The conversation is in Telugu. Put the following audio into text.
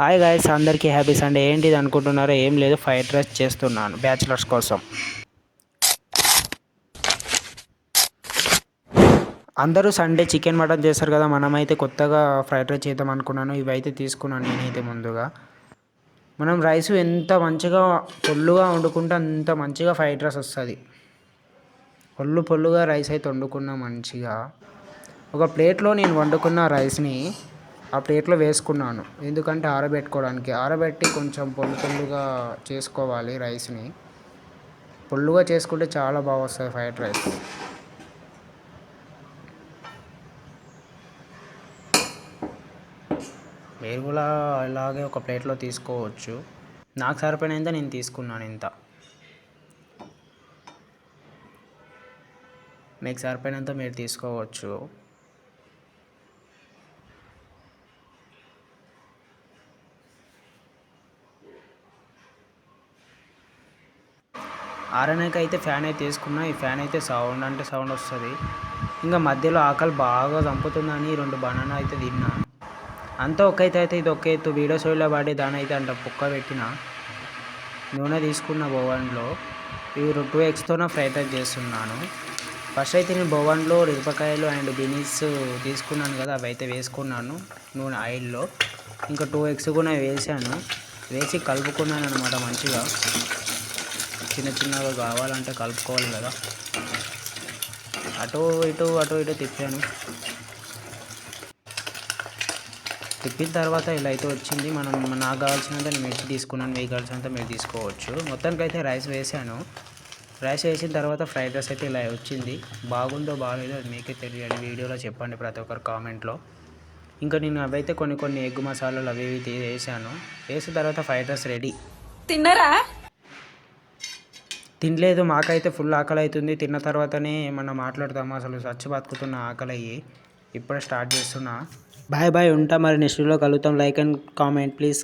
హాయ్ గాయ్స్, అందరికీ హ్యాపీ సండే. ఏంటిది అనుకుంటున్నారో, ఏం లేదు, ఫ్రైడ్ రైస్ చేస్తున్నాను బ్యాచిలర్స్ కోసం. అందరూ సండే చికెన్ మటన్ చేస్తారు కదా, మనమైతే కొత్తగా ఫ్రైడ్ రైస్ చేద్దాం అనుకున్నాను. ఇవైతే తీసుకున్నాను నేనైతే ముందుగా. మనం రైస్ ఎంత మంచిగా పొల్లుగా వండుకుంటే అంత మంచిగా ఫ్రైడ్ రైస్ వస్తుంది. పొల్లుగా రైస్ అయితే వండుకున్నా మంచిగా. ఒక ప్లేట్లో నేను వండుకున్న రైస్ని ఆ ప్లేట్లో వేసుకున్నాను, ఎందుకంటే ఆరబెట్టుకోవడానికి. ఆరబెట్టి కొంచెం పొల్లుగా చేసుకోవాలి రైస్ని. పొల్లుగా చేసుకుంటే చాలా బాగా వస్తుంది ఫ్రైడ్ రైస్. మీరు కూడా ఇలాగే ఒక ప్లేట్లో తీసుకోవచ్చు. నాకు సరిపోయినంత నేను తీసుకున్నాను ఇంత. మీకు సరిపోయినంత మీరు తీసుకోవచ్చు. ఆరనేక అయితే ఫ్యాన్ అయితే తీసుకున్నా. ఈ ఫ్యాన్ అయితే సౌండ్ అంటే సౌండ్ వస్తుంది. ఇంకా మధ్యలో ఆకలి బాగా చంపుతుందని 2 బనానా అయితే తిన్నా. అంతా ఒక అయితే ఇది ఒక ఎత్తు. వీడియో సోయిలో పడి దాని అయితే అంట పుక్క పెట్టిన. నూనె తీసుకున్న బోవన్లో ఈ 2 ఎగ్స్తోనే ఫ్రైడ్ రైస్ చేస్తున్నాను. ఫస్ట్ అయితే నేను బోవన్లో మిరపకాయలు అండ్ బీనీస్ తీసుకున్నాను కదా, అవి అయితే వేసుకున్నాను నూనె ఆయిల్లో. ఇంకా 2 ఎగ్స్ కూడా వేసాను. వేసి కలుపుకున్నాను అనమాట మంచిగా. చిన్నగా కావాలంటే కలుపుకోవాలి కదా. అటు ఇటు తిప్పాను. తిప్పిన తర్వాత ఇలా అయితే వచ్చింది. నాకు కావాల్సినంత నేను మిర్చి తీసుకున్నాను, మీకు కావాల్సినంత మీరు తీసుకోవచ్చు. మొత్తానికి అయితే రైస్ వేసాను. రైస్ వేసిన తర్వాత ఫ్రైడ్ రైస్ అయితే ఇలా వచ్చింది. బాగుందో బాగాలేదో అది మీకే తెలియాలి. వీడియోలో చెప్పండి ప్రతి ఒక్కరు కామెంట్లో. ఇంకా నేను అవైతే కొన్ని ఎగ్ మసాలాలు అవి వేసాను. వేసిన తర్వాత ఫ్రైడ్ రైస్ రెడీ. తిన్నరా? తినలేదు, మాకైతే ఫుల్ ఆకలి అవుతుంది. తిన్న తర్వాతనే ఏమన్నా మాట్లాడతాము. అసలు చచ్చి బతుకుతున్న ఆకలి అయ్యి ఇప్పుడే స్టార్ట్ చేస్తున్నా. బాయ్ ఉంటా, మరి నెక్స్ట్ వీడియోలో కలుగుతాం. Like and comment please.